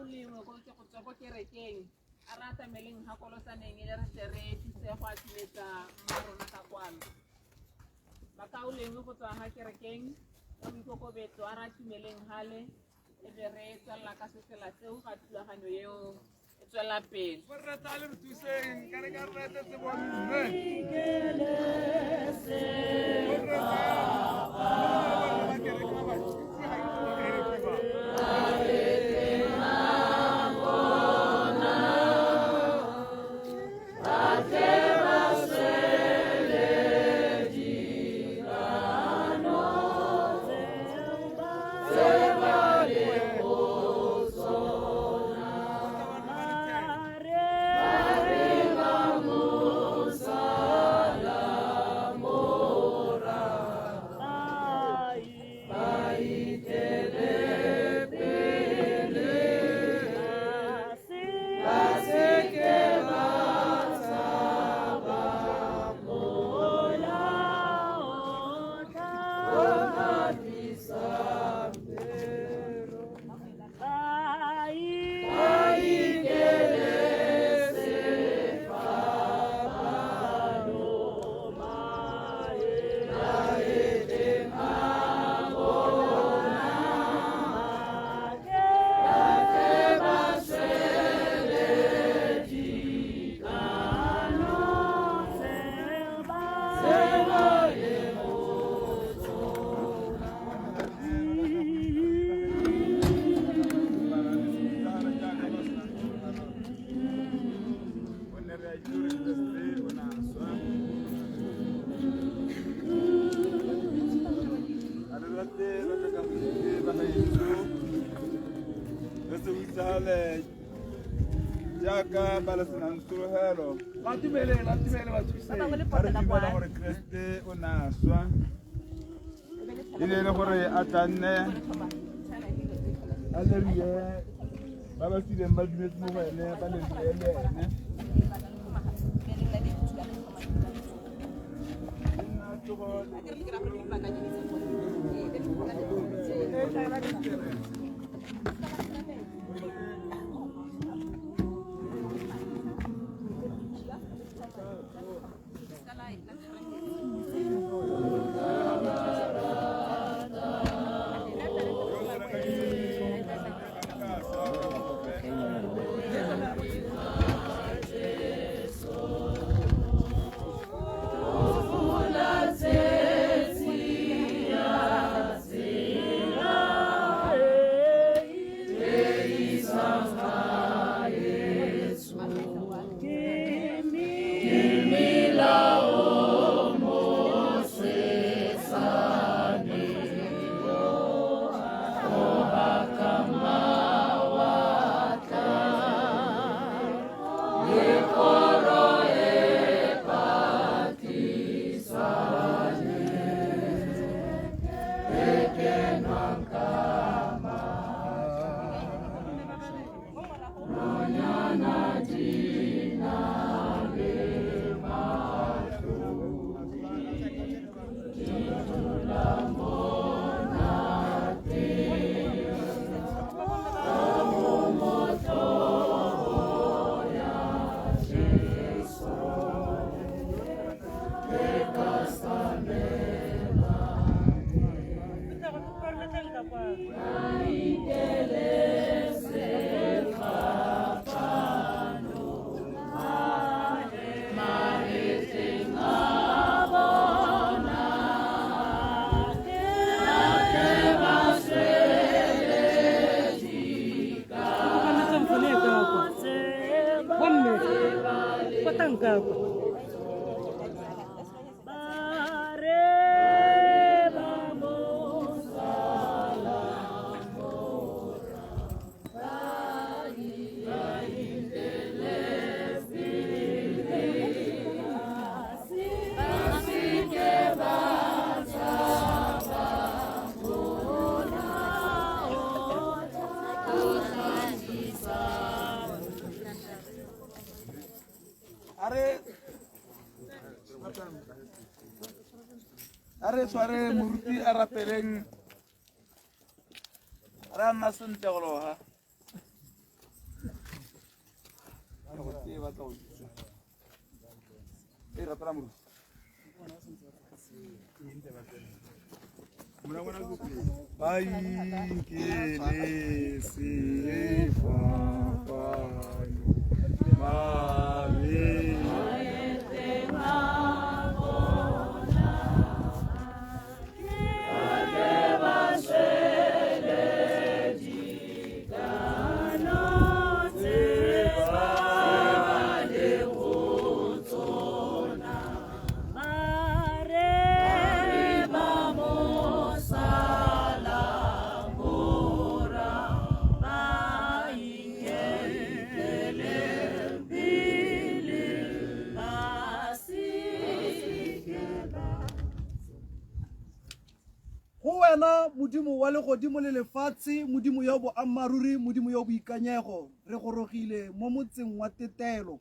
ulimo go ke go tswa go kerekeng a rata meleng ha kolosaneng le re tere tse go atletsa marona ka kwano baka ulimo go tswa ha kerekeng go ikokobetso a ratumeleng hale e be re tsalla ka sesela tseo ga thulaganyo eo e tswela pele borra tale re tuseng ka re ka rata se bonne Jaga balasan suruhelo. Lati mele batuse. Arifibela hore Kriste onaswa. Ile hore atane. Aleriye. Baba sile mbadmet mo wene balele ne. Are soare murti arapeleng rana sentegoloha Modimo wa legodimo le lefatshe, modimo yo bo ammaruri, modimo yo boikanyego, re gorogile mo motseng wa Tetelo.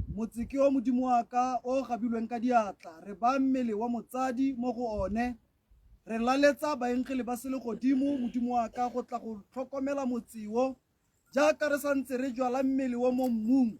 Motse ke wa modimo wa ka o gabilweng ka diatla, re ba mmele wa motsadi mo go one. Re laletsa baengele ba selegodimo modimo wa ka go tla go tlhokomela motse o, jaaka re santse re jwala mmele wa mo mmung.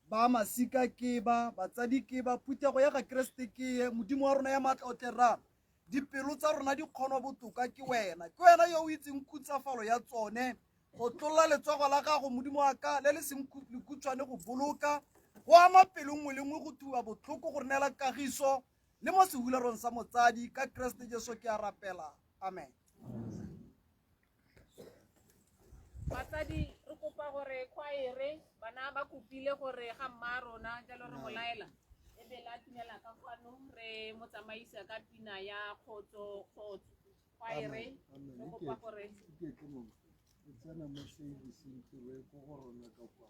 Ba masika ke ba, batsadi ke ba, phutego ya ga Kreste ke ye, modimo wa rona ya maatla o terang. Dipelo tsa rona di kgonwa botoka ke wena yo o itseng khutsafalo ya tsone go tlola letsogo la gago modimo wa ka le le seng lekhutswane go boloka go ama pelo nngwe le nngwe go thuba botlhoko go re neela kagiso le mo sehularong sa motsadi ka Kreste Jesu ke a rapela, amen. Batsadi re kopa gore kwaere bana ba kopile gore ga mma rona jalo re mo laela ebe la tumela ka kwano re mo tsamaisa ka pina ya khotso kwaere re kopa gore tsena mo servicing ke re go rona ka kwa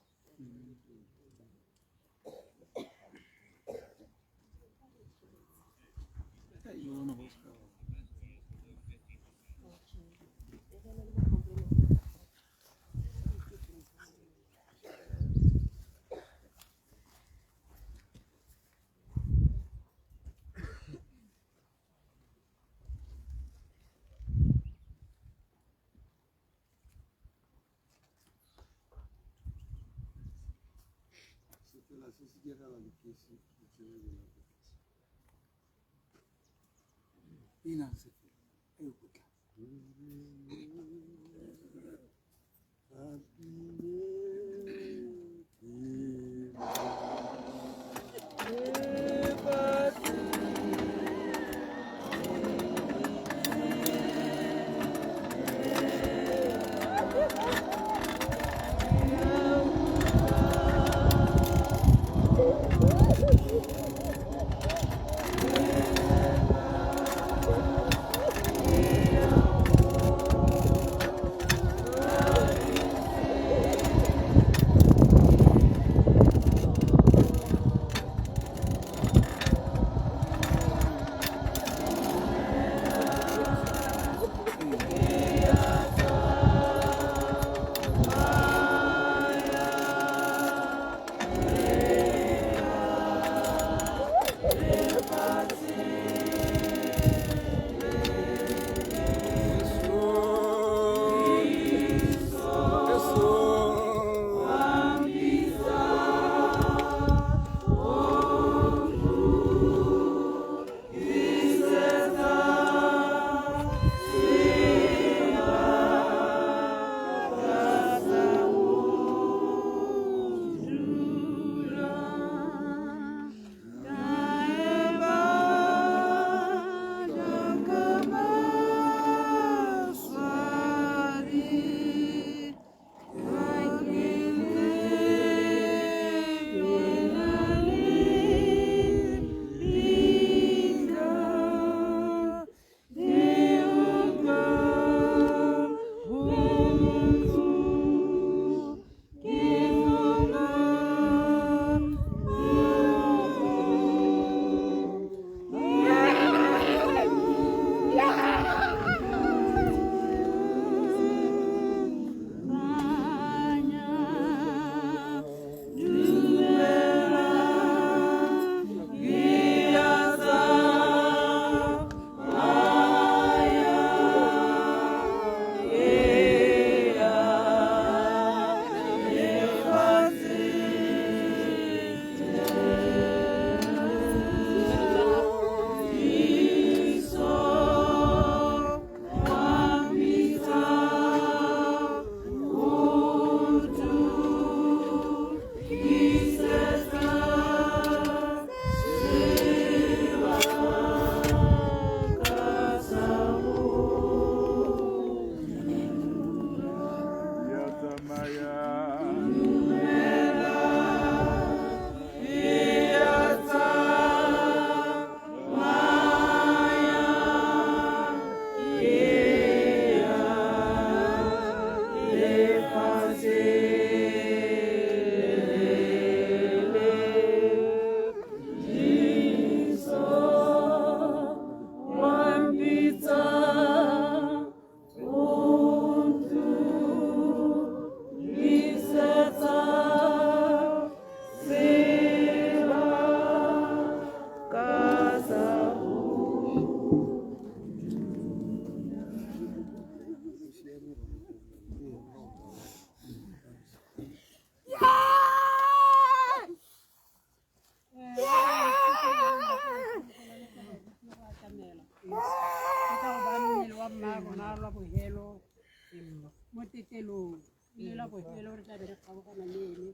lene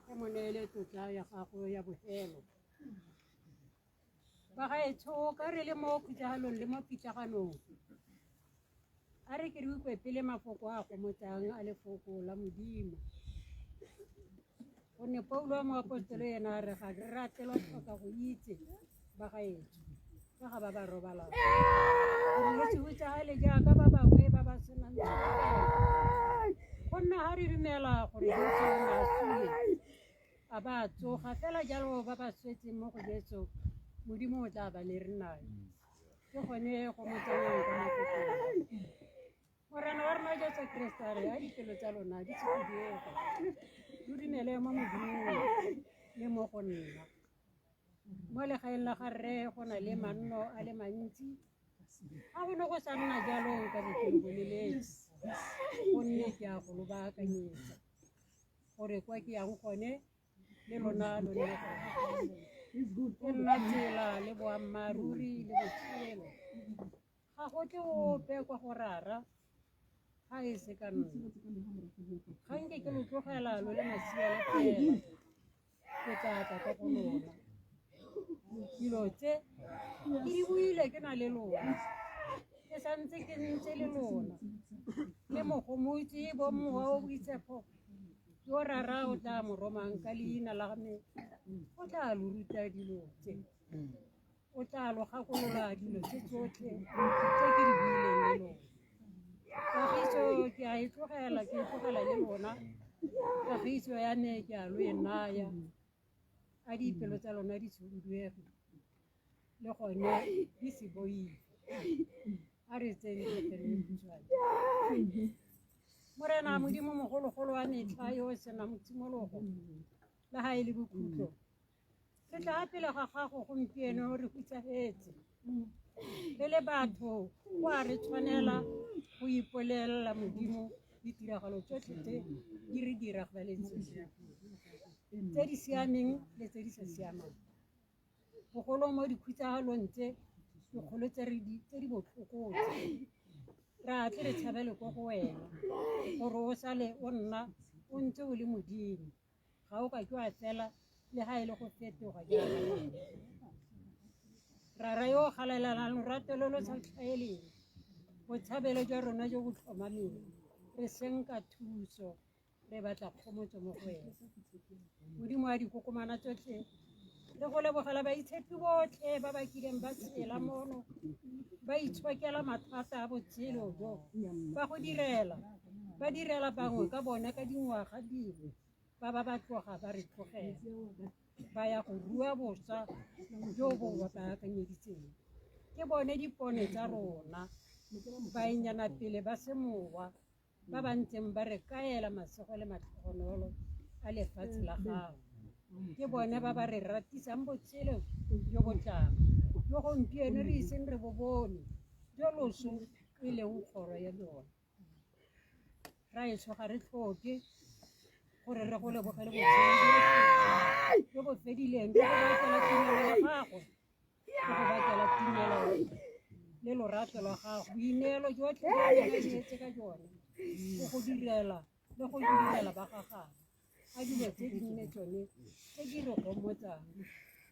ke mo neele tlotla ya gago ya bofelo bagaetsho ka re le mo khutsagalong le mo pitlaganong a re ke re utlwe pele mafoko a gomotsang a lefoko la modimo gonne Paulo wa moapostolo ena a re ga re ratelwa tlhoka go itse bagaetsho ka ga ba ba robalang gore le se hutsagale jaaka ba bangwe ba ba senang go nna ga re dumela gore Jesu o ne a sule a ba tsoga fela jalo ba ba swetseng mo go Jesu modimo o tla ba le re nayo ke gone go mo tsenang ka mafokong morena wa rona Jesu Kriste a re a dipelo tsa lona di sefudiega lo dumele mo modimong le mo go nna mo legaeng la ga rre go na le manno a le mantsi a go ne go sa nna jalo ka bophelo bo leletse gonne ke a go lo baakanyetsa gore kwa ke yang gone le lona lo nne go nna tsela le boammaaruri le botshelo ga go tle ope kwa go rara ga e se ka nna ga nke ke lo tlogela lo le masia le fela ke tla tla kwa go lona dilo tse ke di buile ke na le lona ke santse ke ntse le lona le mogomotsi bo mmoa o boitshepo yo rara o tla mo romang ka leina la me o tla lo ruta dilo tse o tla lo gakolola dilo tse tsotlhe tse ke di buileng le lona kagiso ke a e tlogela le lona kagiso ya me ke a lo e naya a dipelo tsa lona di se huduege le gone di se boife a re tseng morena modimo mogologolo wa metlha yo o senang tshimologo le ga e le bokhutlo re tla pele ga gago gompieno re hutsafetse re le batho go a re tshwanela go ipolelela modimo ditiragalo tsotlhe tse di re diragaletseng tse di siameng le tse di sa siamang bogolo mo dikhutsagalong tse dikgolo tse di botlhokotse re a tle re tshabele ko go wena gore o sale o nna o ntse o le modimo ga o ka ke wa fela le ga e le go fetoga jaaka rara yo o galalelang lorato lo lo sa tlhaeleng botshabelo jwa rona jo bo tlhomameng re senka thuso re batla kgomotso mo go wena modimo wa dikokomana tsotlhe re go lebogela baitshepi botlhe ba ba kileng ba tshela mono ba itshokela mathata a botshelo jo ba go ba direla bangwe ka bona ka dingwaga dingwe ba ba tloga ba re tlogela ba ya go rua boswa jo bo ba baakanyeditseng ke bone dipone tsa rona baenyana pele ba semowa ba ba ntseng ba re kaela masego le matlhogonolo a lefatshe la gago ke bone ba ba re ratisang botshelo jo bo tlang jo gompieno re iseng re bo bone jo loso e leng kgoro ya lona ra e tshoga re tlhoke gore re go lebogele botshelo jo bo fedileng jo go bakela tumelo ya gago jo go bakela tumelo le lorato lwa gago boineelo jotlhe etse ka jone go go direla le go direla ba ga gago a dilo tse di nne tsone tse di re gomotsang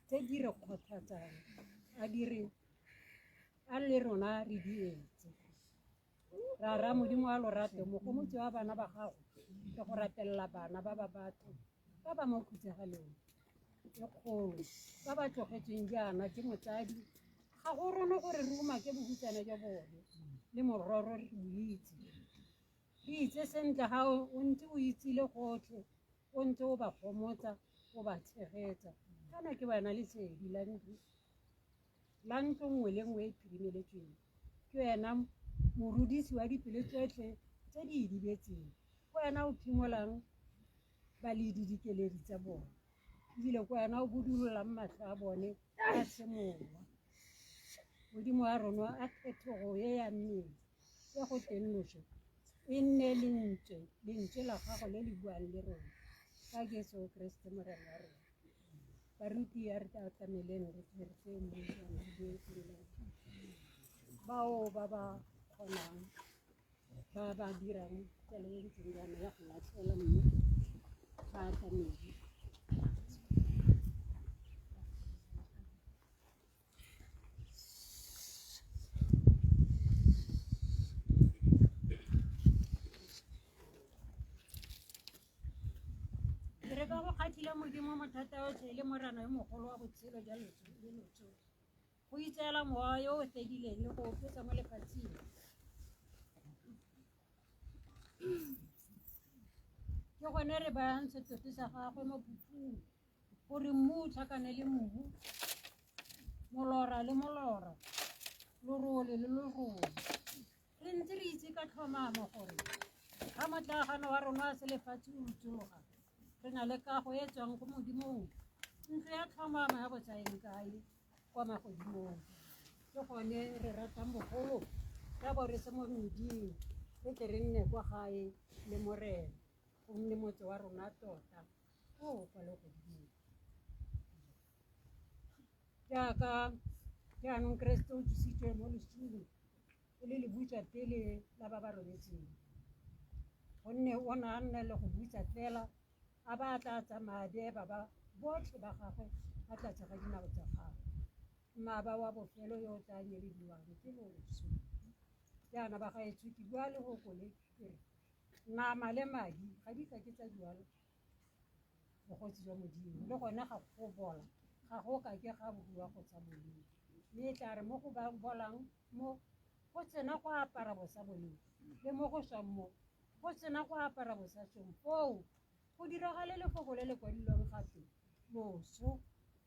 tse di re kgothatsang a le rona re di etse ra modimo wa lorato mogomotsi wa bana ba gago le go ratelela bana ba ba batho ba ba mo khutsagaleng e kgolo ba ba tlogetsweng jaana ke motsadi ga go rona gore re uma ke bohutsana jwa bone le mororo re itse sentle ga o ntse o itsile gotlhe o ntse o ba gomotsa o ba tshegetsa kana ke bana le sedi la ntlo nngwe le nngwe e phirimeletsweng ke wena morudisi wa dipelo tsotlhe tse di idibetseng ke wena o phimolang baledi dikeledi tsa bone ebile ke wena o budullang matlho a bone a semowa modimo wa rona a phetogo ye ya mmele ya go tennoso e nne lentswe la gago le le buang le rona ka Jesu Kriste morena wa rona baruti ya re atameleng re tse mo bao ba ba kgonang ba ba dirang tsela e ntseng jaana ya go latlhela mme ga a tlamedi ke re ka go kgatlhile modimo mathata otlhe le morana yo mogolo wa botshelo jwa lotso go itseela mowa yo o fedileng le go opetsa mo lefatsheng ke gone re bayang setoto sa gagwe mo phupung gore mmu o tlhakane le mobu molora le molora lorole le lorole re ntse re itse ka tlhomamo gore ga motlagano wa rona wa selefatshe o utsologa re na le kago e tswang ko modimong ntlo ya tlhomamo ya go tsayeng kae kwa magodimong ke gone re ratang bogolo ka bo re se mo medimo re tle re nne kwa gae le morena go nne motse wa rona tota o kwa le godimong jaaka jaanong keresete o tlisitswe mo lesung e le le butswa pele la ba ba robetseng gonne o na a nna le go butsa fela a ba tla tsamaya beba ba botlhe ba gagwe a tlatse ga dinao tsa gagwe mmaba wa bofelo yo o tla nyelediwang ke loso jaana ba gaetsho ke bua le go kole kere nama le madi ga di ka ke tsa jalo bogotsi jwa modimo le gone ga go bola ga go ka ke ga bua go tsa boleng mme e tla re mo go bolang mo go tsena go apara bosa boleng le mo go swang mo go tsena go apara bosa song foo go diragale lefoko le le kwadilweng gape loso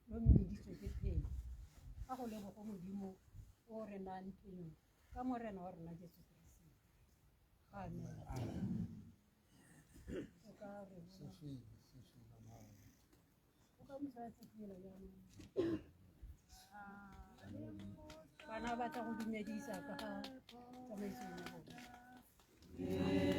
lo mmeditswe ke phedi ga go lebogo modimo o re nang teng ka morena wa rona Jesu Kriste amen o ka re o ka mosatsa fela jaanong bana ba tla go dumedisa ka ga tsamaisong ya bona Yeah.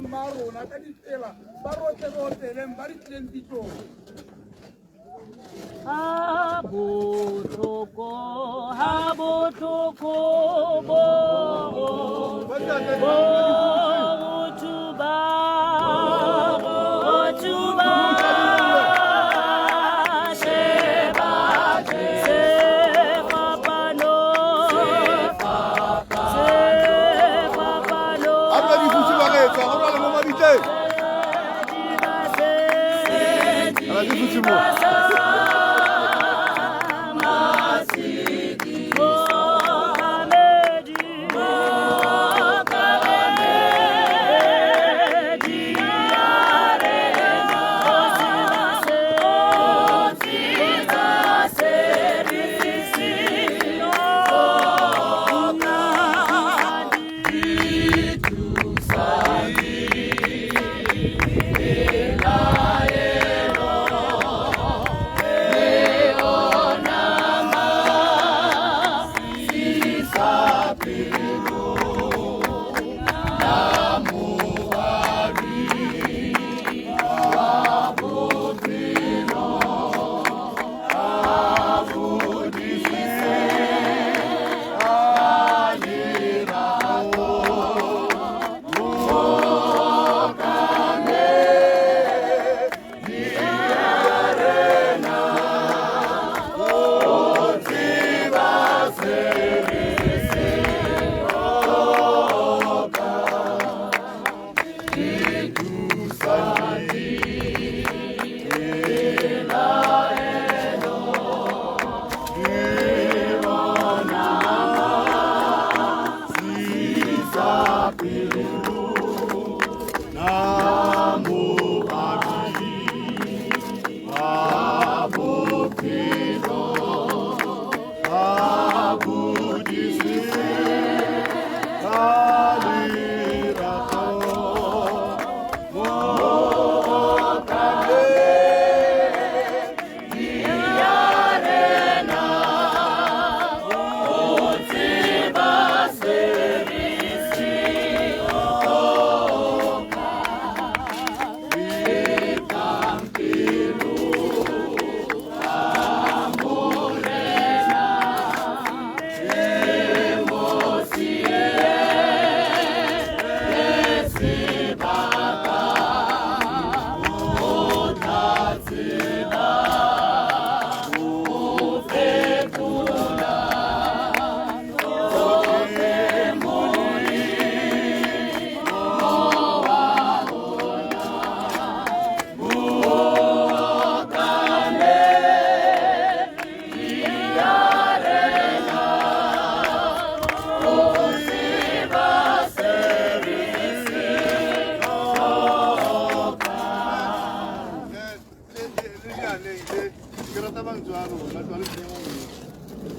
batswalle mma rona ka ditsela ba rote-roteleng ba di tlileng ditlong. Ha botlhoko bo tuba sheba se papano Abla di fusi ba retsa go rala mo mabiteng. Ala di fusi mo.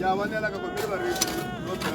Ya van a la capacidad de barrio, no te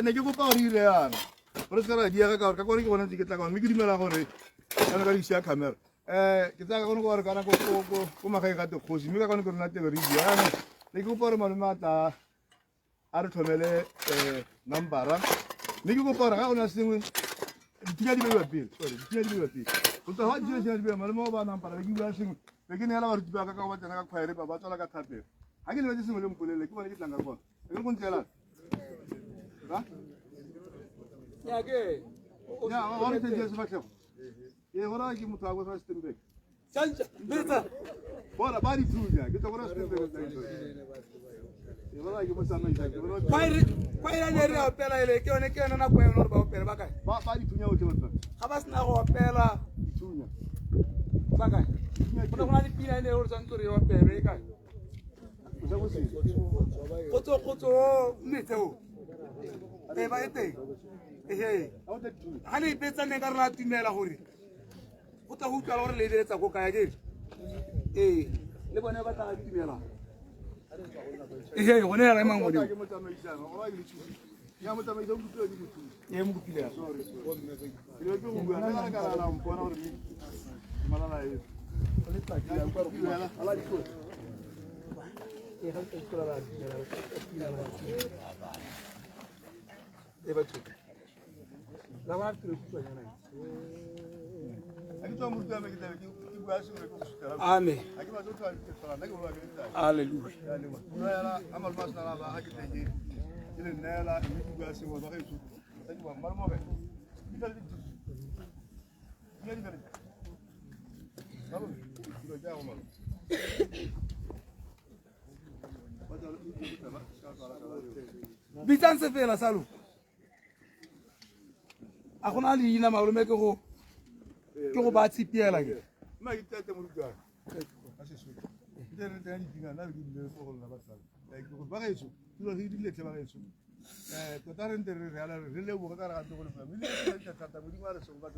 ne ke kopa gore ile yana gore se ra dia ka gore ke bona ke tla ka mme ke dumela gore kana ka isia camera ke tsa ka gore kana go magae ga te khosi mme ka gone ke rena tebe re dia yana ne ke kopa gore malome a tla a re tlhomele numbera mme ke kopa gore ga ona sengwe dinya di be pele go tsa ha dinya di be malome ba numbera ke bua sengwe be ke neela baruti ba ka ba tsena ka khwaere ba tswala ka thapelo ha ke le ba sengwe le mpolele ke bona ke tlanga bona ke go ntlela ha ya ke ya wa re tse se batla e gora ke motho a go sa Stembek tjantja betsa bona ba di thunya ke tlo gora Stembek tsa iso e gora ke mo tsamaisa ke bona kwa ne re opela ile ke yone ke yona na kwa yona ba opela ba kae ba di thunya o ke batla ga ba sena go opela di thunya ba kae bona gona di pina ile o tsantse re opela e kae o sa go se kgotso mmetseo e ba ete ehe ga le ipetsaneng ka rena tumela gore go tla go utlwala gore le ebeletsa ko kaya kere ee le bone ba tla tumela ehe gone ya emang godimo ke mo tsamaisa go ba ke le thunya ya mo tsamaisa o kutlwa di mo thunya e mo kopile ya sorry ile ke go bua ka ka la mpona gore ke malala e o le tla ke ya kwa go bua ala di tlo e ga ke tsola ba e ba tsola la ba tlo tsola yana a ke tswa mo rutwa me ke tla ke bua se gore ke go sutela amen a ke ba tswa ke tsala nna ke bua ke tla haleluya ya le wa no ya la amal masna la ba ha ke tenge ke le nela mme ke bua se go ba ke tsu tsa ke ba mara mo be ke tla di tsu ya di bele salo ke lo ja o malo bitsang se fela salo a gona leina malome ke go ba tshipiela ke ma ke tata mo rutwa a se su ke re teng di dinga na di le go la ba sala like go ba ga etso lo di le tle ba ga etso tota re nte re ala re le go ka ra go le family ke tata mo di mara so ba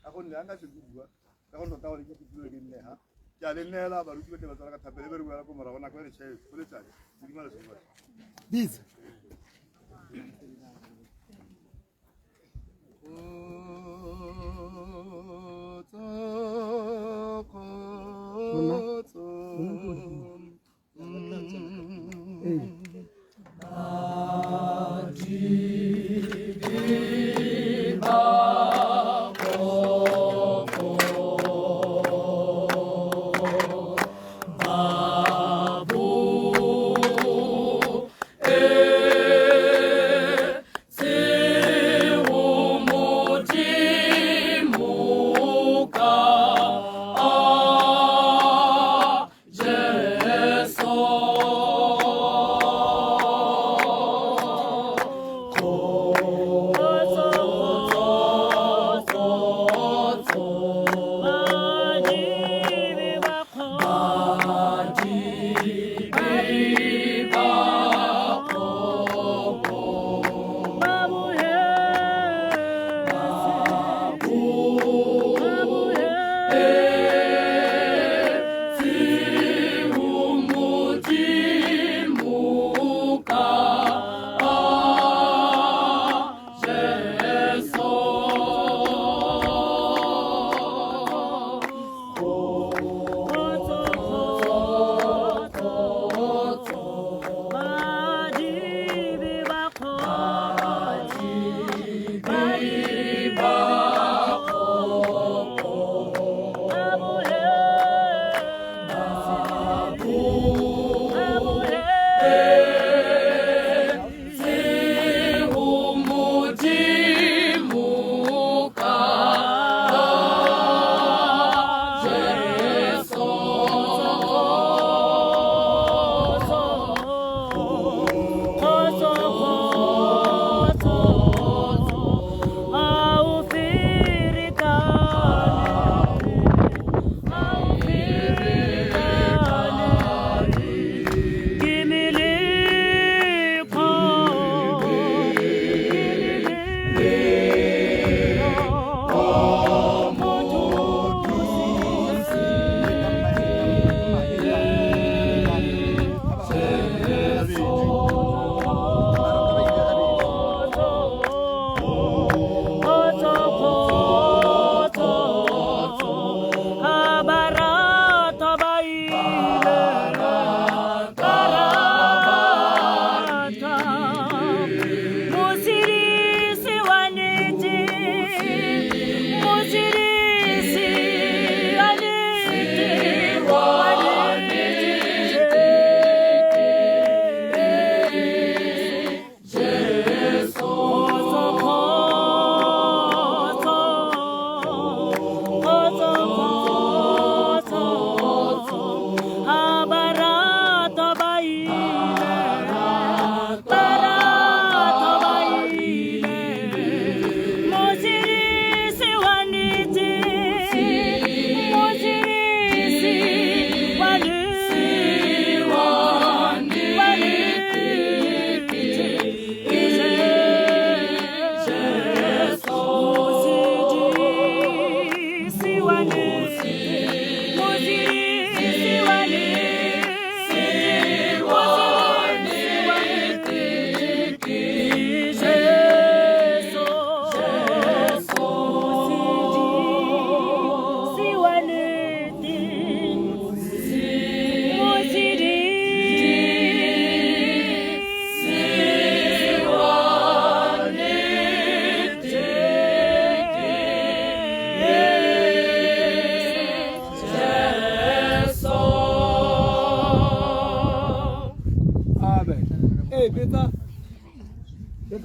a go nne anga se bua ka go tota gore ke ditulo ke nne ha ke a le nela ba ruti ba tla ka thapele be re bua go mara gona go re che go le tsale di mara so ba biz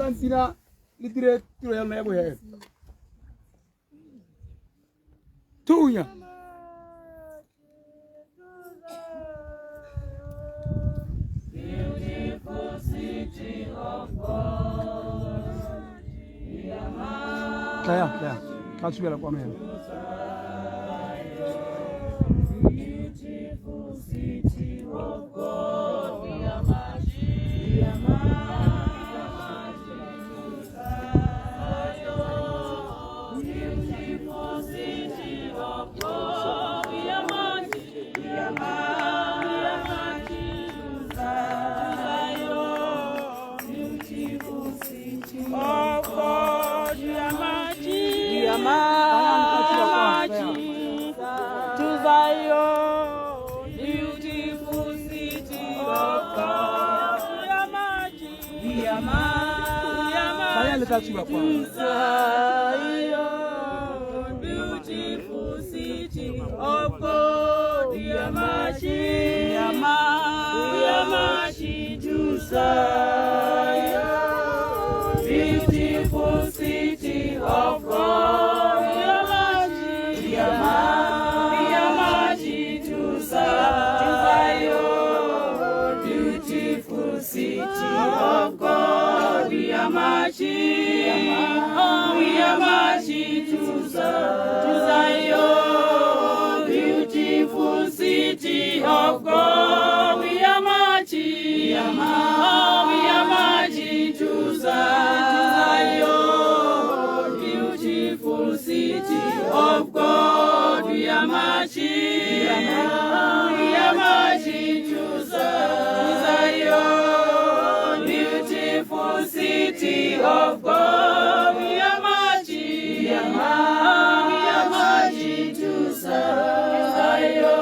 Constantina le dire tiro ya lebo he. Tunya. Beautiful city of God. Claire. Quand tu es là quoi même. Beautiful city of God. Beautiful city of God, we are marching to Zion. Beautiful city of God, we are marching to Zion. Beautiful city of God, we are marching to Zion. Beautiful city of God, we are marching to Zion. Beautiful city of God, we are marching to Zion. Beautiful city of God, we are marching to Zion.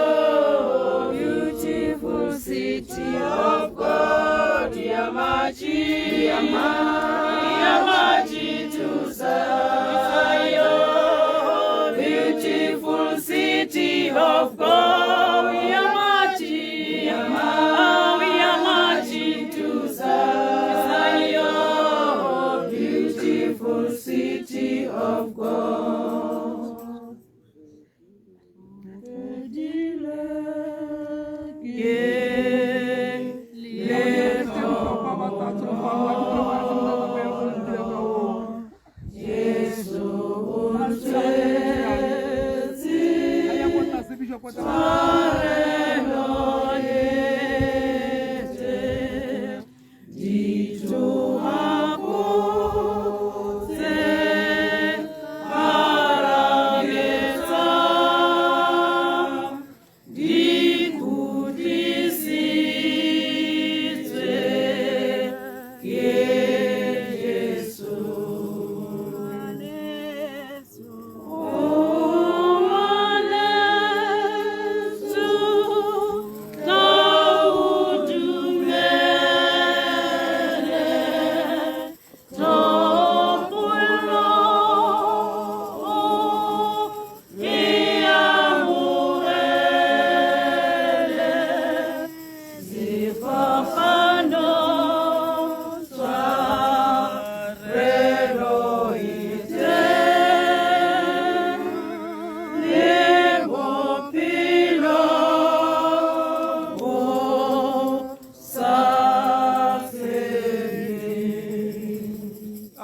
Beautiful city of God, we are marching to Zion. Beautiful city of God, we are marching to Zion. Beautiful city of God.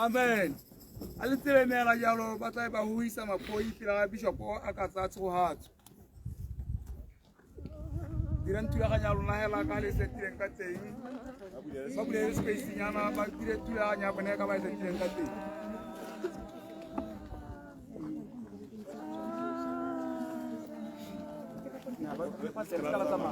Amen. Alitele mera yalo batay ba huisa mapoi pila bishop akatsa tsohat. Diran tuya kanyalo na hela kale setiren kate. Babule space nyana ba dire tuya nya bane ka ba setiren kate. Na ba passer kala sama.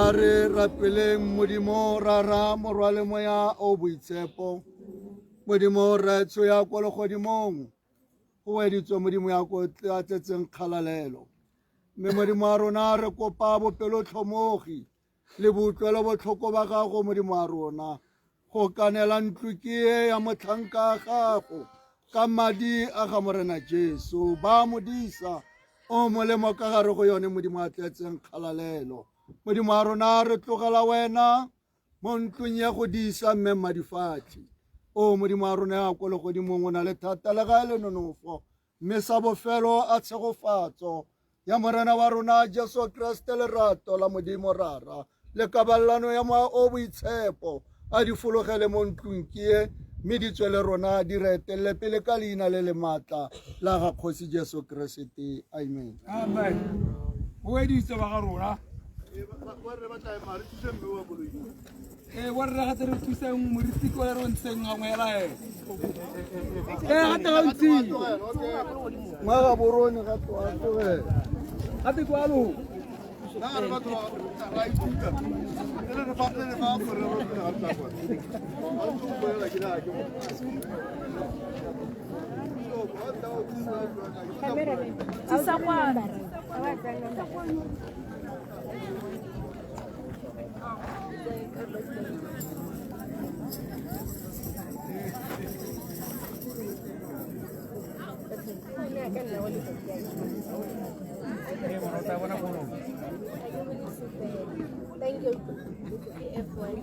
a re rapeleng modimo ra ra morwale moya o boitshepo modimo re tshoya ko legodimong go weditswe modimo ya ko a tletseng kgalalelo mme modimo a rona re kopa bopelotlhomogi le boutlwelo botlhoko ba gago modimo a rona go kanela ntlo ke e ya motlhanka a gago ka madi a ga morena Jesu ba modisa o molemo ka gare go yone modimo a tletseng kgalalelo modimo a rona re tlogela wena mo ntlong ya go disa mme madifathi o modimo a rona ya ko legodimong o na le thata le ga e le nonofo mme sa bofelo a tshegofatso ya morena wa rona Jesu Kriste lerato la modimo rara le kaballano ya moya o boitshepo a di fologele mo ntlong ke e mme di tswele rona di re etelle pele ka leina le le maatla la ga kgosi Jesu Kriste amen. Amen. O editse ba ga rona. Wa re ga re thusang moritiko ya re ntseng ga ngwela e. Ga ta ga ntsi. Ma ga borone ga twa tloge. Ga te kwalo. Na re ba tlo ra ikuka. Le fa le fa go re ro ga tla kwa. A tlo go la ke la ke. Thank you. F1.